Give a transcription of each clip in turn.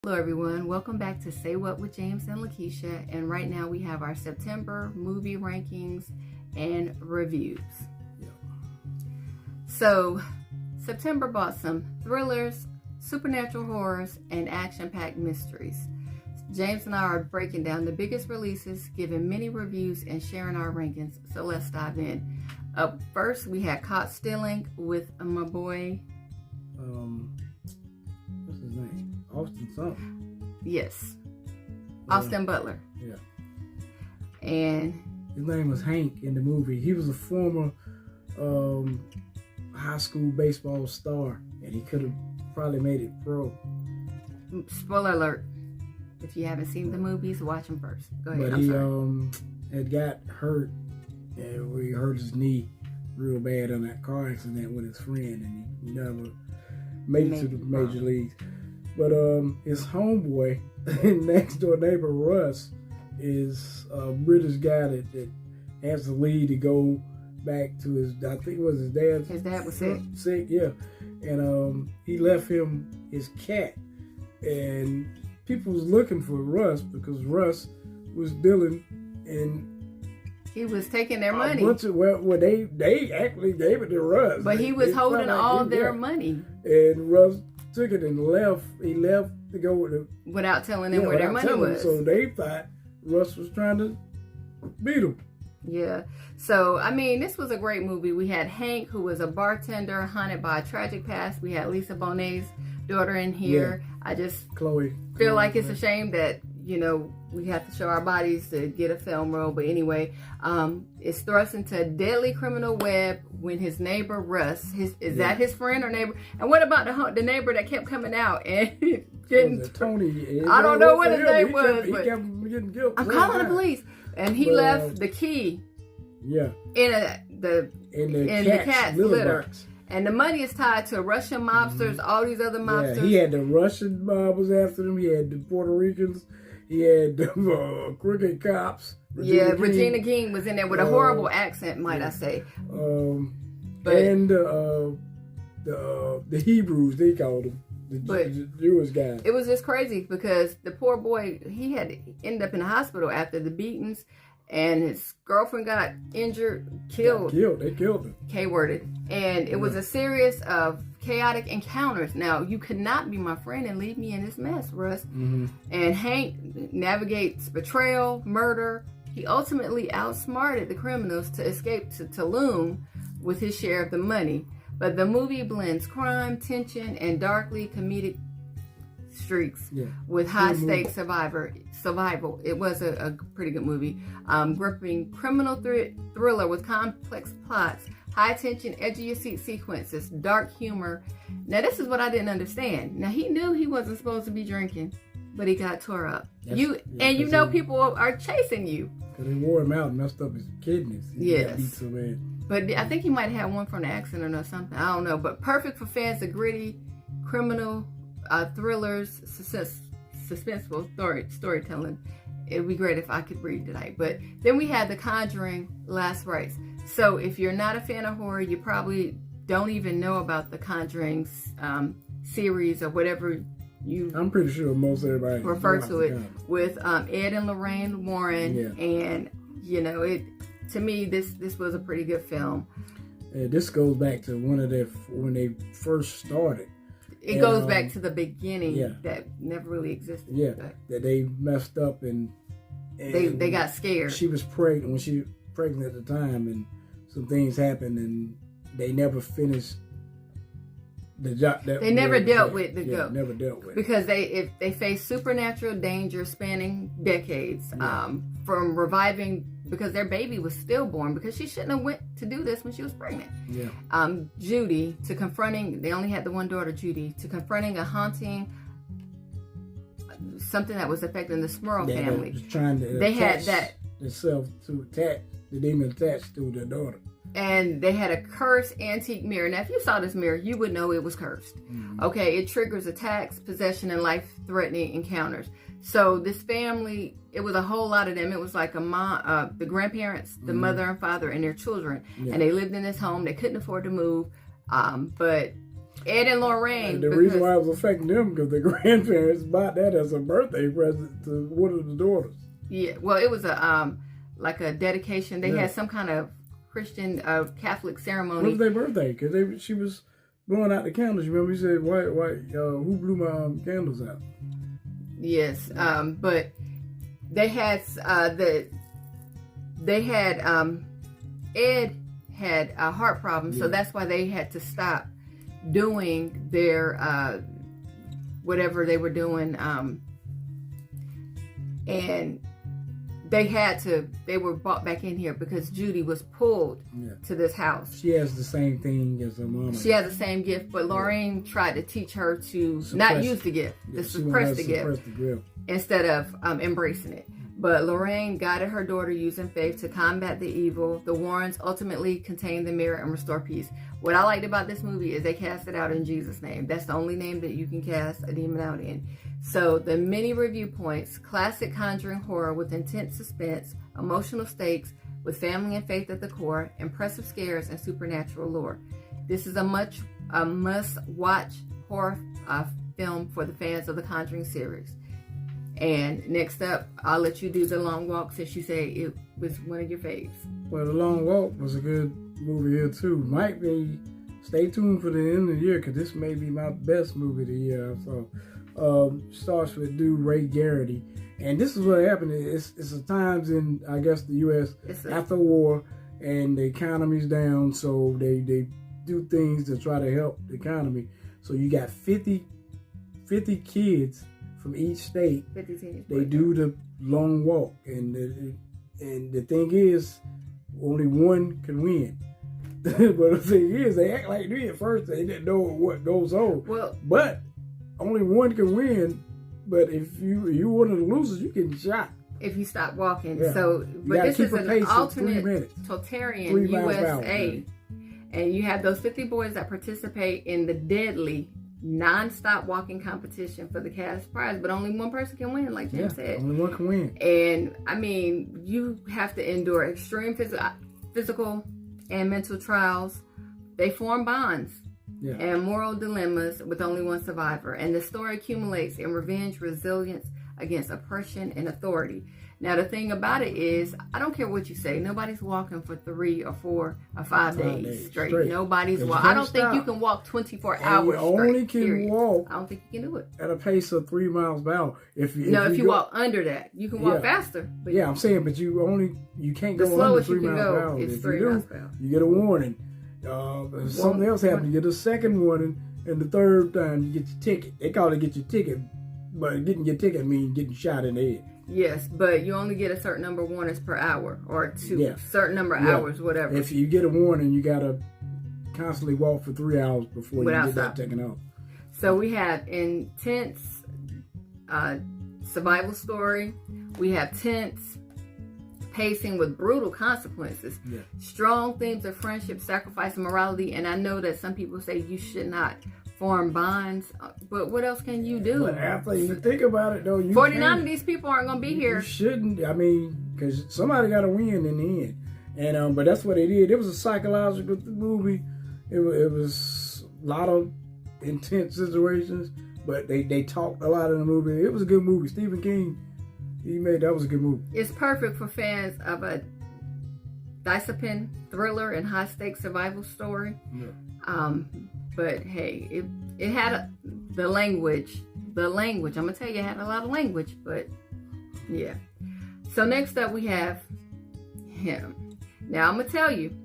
Hello everyone, welcome back to Say What with James and Lakesia, and right now we have our September movie rankings and reviews. So September brought some thrillers, supernatural horrors, and action-packed mysteries. James and I are breaking down the biggest releases, giving many reviews, and sharing our rankings. So let's dive in. Up first, we had Caught Stealing with my boy. What's his name? Austin something. Yes. Austin Butler. Yeah. And his name was Hank in the movie. He was a former high school baseball star, and he could have probably made it pro. Spoiler alert. If you haven't seen the movies, watch them first. Go ahead. But he had got hurt, and he hurt his knee real bad on that car accident with his friend, and he never made it to the major leagues. But his homeboy, next door neighbor Russ, is a British guy that has the lead to go back to his, I think it was his dad. His dad was sick. Sick, yeah. And he left him his cat. And people was looking for Russ because Russ was dealing in... He was taking their money. They actually gave it to Russ. But he was holding all their money. And Russ took it and left. He left to go with it without telling them where their money was. So they thought Russ was trying to beat him. Yeah. So, I mean, this was a great movie. We had Hank, who was a bartender haunted by a tragic past. We had Lisa Bonet's daughter in here. Yeah. I just feel like it's a shame that, you know, we have to show our bodies to get a film role. But anyway, it's thrust into a deadly criminal web when his neighbor Russ, is that his friend or neighbor? And what about the neighbor that kept coming out and getting Tony? I don't know what his name was. He kept getting killed. I'm calling the police, and he left the key. Yeah. In the cat's litter. Box. And the money is tied to Russian mobsters, all these other mobsters. Yeah, he had the Russian mob was after him. He had the Puerto Ricans. He had the crooked cops. Regina King was in there with a horrible accent, might I say. And the Hebrews, they called him. The Jewish guy. It was just crazy because the poor boy, he had to end up in the hospital after the beatings, and his girlfriend got injured, killed. They killed him. K-worded. And it was a series of chaotic encounters. Now, you could not be my friend and leave me in this mess, Russ. Mm-hmm. And Hank navigates betrayal, murder. He ultimately outsmarted the criminals to escape to Tulum with his share of the money. But the movie blends crime, tension, and darkly comedic streaks with high-stakes survival. It was a pretty good movie. Gripping criminal thriller with complex plots, high-tension, edge-of-your-seat sequences, dark humor. Now, this is what I didn't understand. Now, he knew he wasn't supposed to be drinking, but he got tore up. People are chasing you. Because they wore him out and messed up his kidneys. He got beat so bad. But I think he might have had one from the accident or something. I don't know. But perfect for fans of gritty, criminal thrillers, suspenseful storytelling. It would be great if I could read tonight. But then we had The Conjuring, Last Rites. So if you're not a fan of horror, you probably don't even know about The Conjuring series or whatever I'm pretty sure most everybody refer to it with Ed and Lorraine Warren. Yeah. And, you know, to me, this was a pretty good film. This goes back to when they first started. It goes back to the beginning that never really existed. Yeah, that they messed up and they got scared. She was pregnant when she was pregnant at the time, and some things happened, and they never finished the job. They never dealt with the go. Never dealt with because they faced supernatural danger spanning decades from reviving. Because their baby was stillborn, because she shouldn't have went to do this when she was pregnant. Yeah. Judy to confronting. They only had the one daughter, Judy, to confronting a haunting, something that was affecting the Smurl family. They had that itself to attach the demon attached to their daughter. And they had a cursed antique mirror. Now, if you saw this mirror, you would know it was cursed. Mm-hmm. Okay, it triggers attacks, possession, and life-threatening encounters. So this family, it was a whole lot of them. It was like the grandparents, the mother and father, and their children. Yeah. And they lived in this home. They couldn't afford to move. But Ed and Lorraine. And the reason why it was affecting them because the grandparents bought that as a birthday present to one of the daughters. Yeah, well, it was a like a dedication. They had some kind of Christian Catholic ceremony. What was their birthday? Because she was blowing out the candles. You remember? You said, who blew my candles out? Yes, but they had Ed had a heart problem, so that's why they had to stop doing their whatever they were doing, and they were brought back in here because Judy was pulled to this house. She has the same thing as her mama. She has the same gift, but Lorraine tried to teach her to not use the gift, to suppress the gift instead of embracing it. But Lorraine guided her daughter using faith to combat the evil. The Warrens ultimately contained the mirror and restore peace. What I liked about this movie is they cast it out in Jesus' name. That's the only name that you can cast a demon out in. So the many review points: classic Conjuring horror with intense suspense, emotional stakes, with family and faith at the core, impressive scares, and supernatural lore. This is a must-watch horror film for the fans of the Conjuring series. And next up, I'll let you do The Long Walk since you say it was one of your faves. Well, The Long Walk was a good movie here too. Might be. Stay tuned for the end of the year because this may be my best movie of the year. So, starts with dude Ray Garrity, and this is what happened. It's a times in I guess the U.S. after war, and the economy's down, so they do things to try to help the economy. So you got 50 kids from each state. They do the long walk, and the thing is, only one can win. But the thing is, they act like they at first they didn't know what goes on. Well, but only one can win. But if you one of the losers, you get shot if you stop walking. Yeah. So, but this is an alternate totalitarian USA, and you have those 50 boys that participate in the deadly non-stop walking competition for the cash prize, but only one person can win, like James said. Only one can win. And I mean, you have to endure extreme physical and mental trials. They form bonds and moral dilemmas with only one survivor. And the story accumulates in revenge, resilience against oppression and authority. Now, the thing about it is, I don't care what you say. Nobody's walking for 3 or 4 or 5 days straight. Nobody's walking. I don't think you can walk 24 hours straight. You only can walk. I don't think you can do it at a pace of 3 miles per hour. If you walk under that, you can walk faster. But I'm saying, but you can't go under 3 miles per hour. If 3 miles per hour. You get a warning. If something else happens, you get a second warning, and the third time you get your ticket. They call it get your ticket, but getting your ticket means getting shot in the head. Yes, but you only get a certain number of warnings per hour or 2, certain number of hours, whatever. If you get a warning, you gotta constantly walk for 3 hours before you get that taken off. So we have intense survival story. We have tense pacing with brutal consequences. Strong themes of friendship, sacrifice, and morality. And I know that some people say you should not form bonds, but what else can you do? But after you think about it, though, 49 of these people aren't going to be here. You shouldn't. I mean, because somebody got to win in the end. And but that's what they did. It was a psychological movie. It was a lot of intense situations, but they talked a lot in the movie. It was a good movie. Stephen King, that was a good movie. It's perfect for fans of a dystopian thriller and high stakes survival story. But hey, it had the language. I'm gonna tell you, it had a lot of language. But yeah. So next up we have him. Now I'm gonna tell you,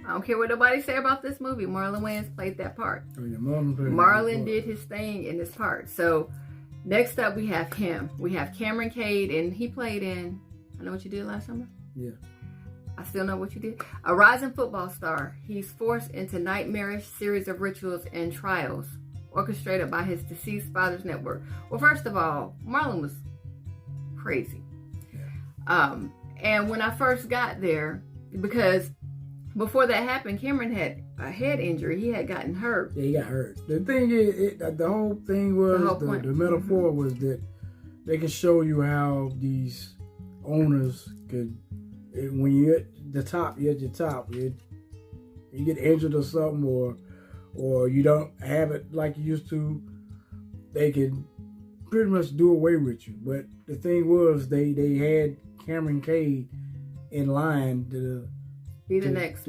I don't care what nobody say about this movie. Marlon Wayans played that part. Oh, yeah, Marlon did his thing in this part. So next up we have him. We have Cameron Cade, and he played in I Know What You Did Last Summer. Yeah. I Still Know What You Did. A rising football star, he's forced into nightmarish series of rituals and trials orchestrated by his deceased father's network. Well, first of all, Marlon was crazy. Yeah. And when I first got there, because before that happened, Cameron had a head injury. He had gotten hurt. Yeah, he got hurt. The thing is, the whole thing was, the metaphor was that they can show you how these owners could, when you're at the top, you're at your top. You get injured or something, or you don't have it like you used to, they can pretty much do away with you. But the thing was, they had Cameron Cade in line to be the next.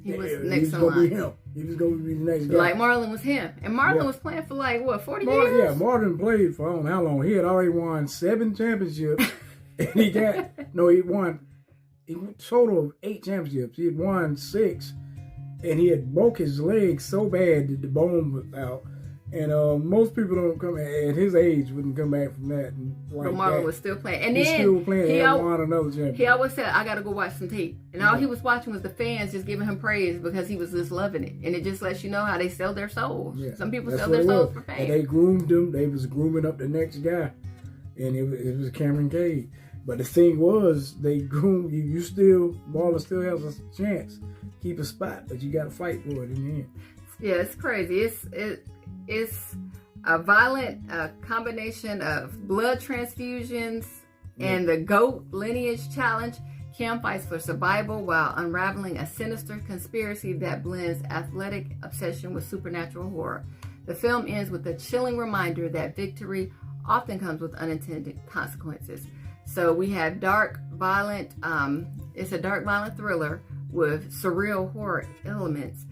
He was next in line. Be him. He was going to be the next guy. Like Marlon was him. And Marlon was playing for 40 years? Yeah, Marlon played for I don't know how long. He had already won 7 championships. And he won a total of 8 championships. He had won 6. And he had broke his leg so bad that the bone was out. And most people don't come at his age wouldn't come back from that. And but Marlon was still playing, and then still playing. He won another championship. He always said, "I got to go watch some tape," and all he was watching was the fans just giving him praise because he was just loving it, and it just lets you know how they sell their souls. Yeah. Some people sell their souls for fame. And they groomed him. They was grooming up the next guy, and it was Cameron Cade. But the thing was, they groomed you. Marlon still has a chance, keep a spot, but you got to fight for it in the end. Yeah, it's crazy. It's a violent combination of blood transfusions and the GOAT lineage challenge. Kim fights for survival while unraveling a sinister conspiracy that blends athletic obsession with supernatural horror. The film ends with a chilling reminder that victory often comes with unintended consequences. So we have it's a dark, violent thriller with surreal horror elements,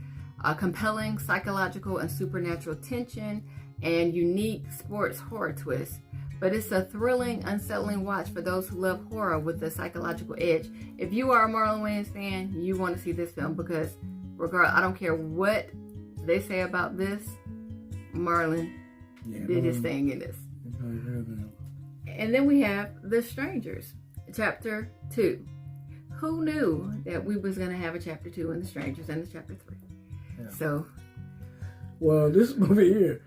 compelling psychological and supernatural tension, and unique sports horror twist. But it's a thrilling, unsettling watch for those who love horror with a psychological edge. If you are a Marlon Wayans fan, you want to see this film because I don't care what they say about this, Marlon did his thing in this. And then we have The Strangers, Chapter 2. Who knew that we was going to have a Chapter 2 in The Strangers and the Chapter 3? Yeah. So, well, this movie here,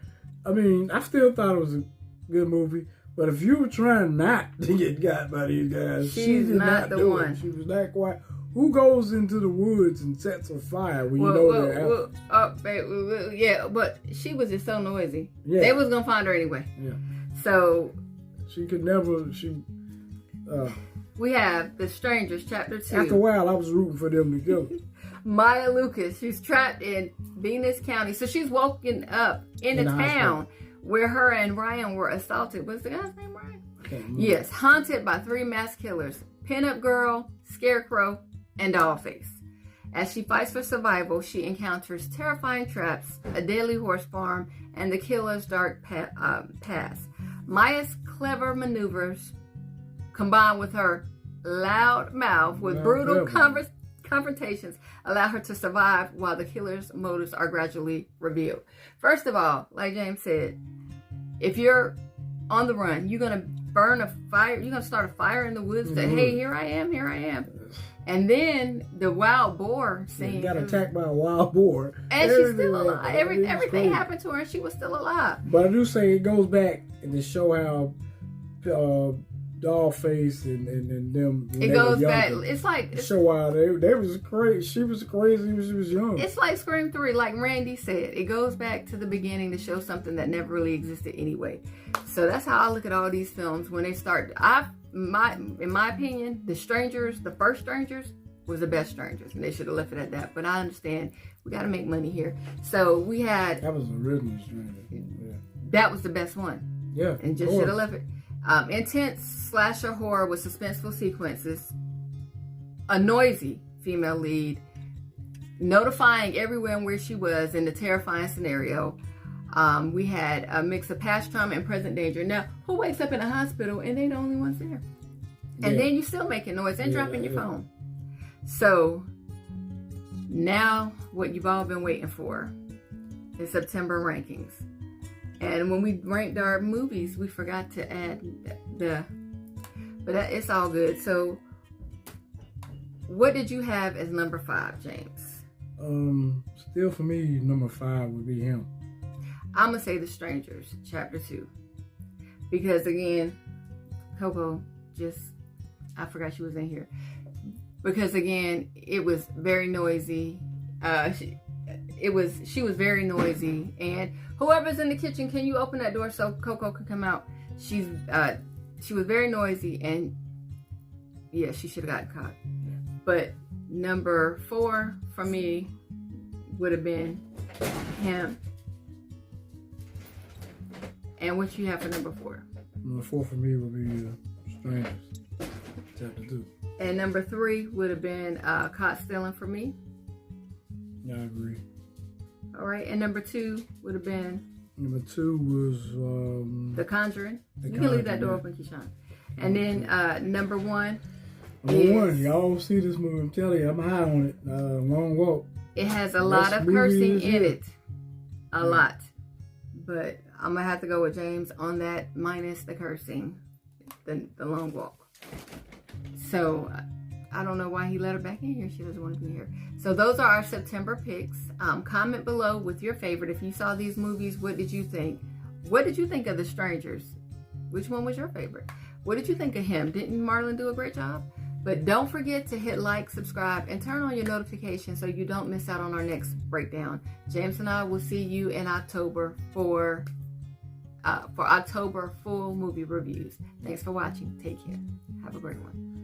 I mean, I still thought it was a good movie, but if you were trying not to get got by these guys, she's not the one. She was that quiet. Who goes into the woods and sets a fire when they're out? Yeah, but she was just so noisy. Yeah. They was gonna find her anyway. Yeah. So she could never. We have The Strangers, Chapter 2. After a while, I was rooting for them to go. Maya Lucas, she's trapped in Venus County. So she's woken up in a town where her and Ryan were assaulted. Was the guy's name Ryan? Yes, haunted by 3 mass killers: Pinup Girl, Scarecrow, and Dollface. As she fights for survival, she encounters terrifying traps, a deadly horse farm, and the killer's dark past. Maya's clever maneuvers, combined with her loud mouth with brutal confrontations, allow her to survive while the killer's motives are gradually revealed. First of all, like James said, if you're on the run, you're going to burn a fire, you're going to start a fire in the woods that, hey, here I am. And then the wild boar scene. She got attacked by a wild boar. And she's still alive. Everything happened to her and she was still alive. But I do say it goes back and to show how Dollface and them. It goes back. It's like show how they was crazy. She was crazy when she was young. It's like Scream 3, like Randy said. It goes back to the beginning to show something that never really existed anyway. So that's how I look at all these films when they start. In my opinion, The Strangers, the first Strangers, was the best Strangers, and they should have left it at that. But I understand we got to make money here. So we had that was the original Stranger. Yeah. That was the best one. Yeah, and just should have left it. Intense slasher horror with suspenseful sequences, a noisy female lead, notifying everyone where she was in the terrifying scenario. We had a mix of past trauma and present danger. Now, who wakes up in a hospital and they the only ones there? And then you still making noise and dropping your phone. So now what you've all been waiting for is September rankings. And when we ranked our movies, we forgot to add it's all good. So what did you have as number 5, James? Still for me, number 5 would be him. I'm going to say The Strangers, Chapter 2. Because again, Coco I forgot she was in here. Because again, it was very noisy. She was very noisy, and whoever's in the kitchen, can you open that door so Coco can come out? She was very noisy, and yeah, she should have gotten caught. But number 4 for me would have been him. And what you have for number 4? Number 4 for me would be Strangers, Chapter 2. And number 3 would have been Caught Stealing for me. Yeah, I agree. All right, and number 2 would have been. Number 2 was The Conjuring. You can leave that door open, Keyshawn. And then number 1. Number 1, y'all see this movie? I'm telling you, I'm high on it. Long Walk. It has a lot of cursing in it. A lot. But I'm going to have to go with James on that minus the cursing. The Long Walk. So, I don't know why he let her back in here. She doesn't want to be here. So, those are our September picks. Comment below with your favorite. If you saw these movies, what did you think? What did you think of The Strangers? Which one was your favorite? What did you think of him? Didn't Marlon do a great job? But don't forget to hit like, subscribe, and turn on your notifications so you don't miss out on our next breakdown. James and I will see you in October for October full movie reviews. Thanks for watching. Take care. Have a great one.